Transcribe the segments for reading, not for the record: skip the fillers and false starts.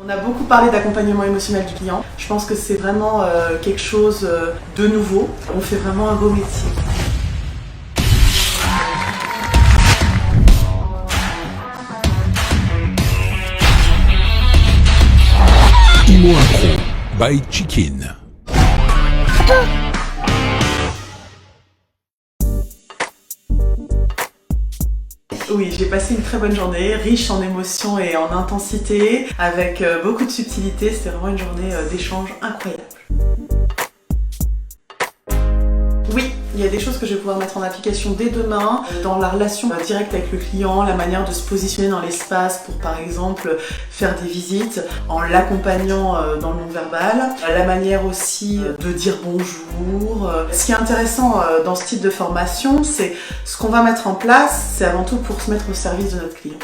On a beaucoup parlé d'accompagnement émotionnel du client. Je pense que c'est vraiment quelque chose de nouveau. On fait vraiment un beau métier. IMO Impro by Chikin. Oui, j'ai passé une très bonne journée, riche en émotions et en intensité, avec beaucoup de subtilité. C'était vraiment une journée d'échange incroyable. Oui, il y a des choses que je vais pouvoir mettre en application dès demain dans la relation directe avec le client, la manière de se positionner dans l'espace pour par exemple faire des visites en l'accompagnant dans le non-verbal, la manière aussi de dire bonjour. Ce qui est intéressant dans ce type de formation, c'est ce qu'on va mettre en place, c'est avant tout pour se mettre au service de notre client.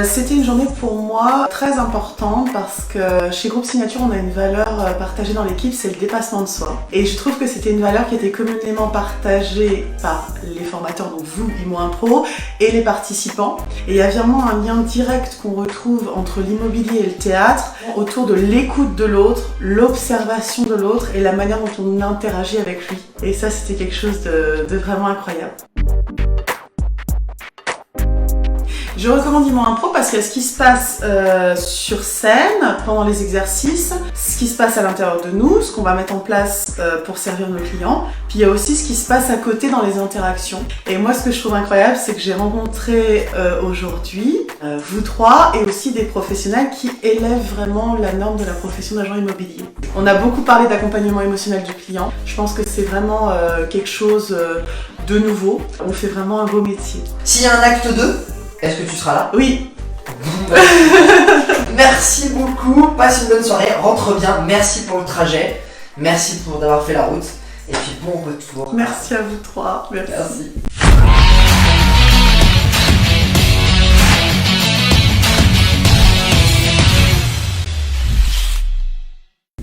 C'était une journée pour moi très importante parce que chez Groupe Signature on a une valeur partagée dans l'équipe, c'est le dépassement de soi. Et je trouve que c'était une valeur qui était communément partagée par les formateurs, donc vous, IMO Impro, et les participants. Et il y a vraiment un lien direct qu'on retrouve entre l'immobilier et le théâtre autour de l'écoute de l'autre, l'observation de l'autre et la manière dont on interagit avec lui. Et ça c'était quelque chose de vraiment incroyable. Je recommande IMO Impro parce qu'il y a ce qui se passe sur scène pendant les exercices, ce qui se passe à l'intérieur de nous, ce qu'on va mettre en place pour servir nos clients, puis il y a aussi ce qui se passe à côté dans les interactions. Et moi ce que je trouve incroyable, c'est que j'ai rencontré aujourd'hui vous trois et aussi des professionnels qui élèvent vraiment la norme de la profession d'agent immobilier. On a beaucoup parlé d'accompagnement émotionnel du client. Je pense que c'est vraiment quelque chose de nouveau. On fait vraiment un beau métier. S'il y a un acte 2, est-ce que tu seras là? Oui. Merci beaucoup, passe une bonne soirée, rentre bien, merci pour le trajet, merci pour d'avoir fait la route, et puis bon retour. Merci à vous trois. Merci. Merci.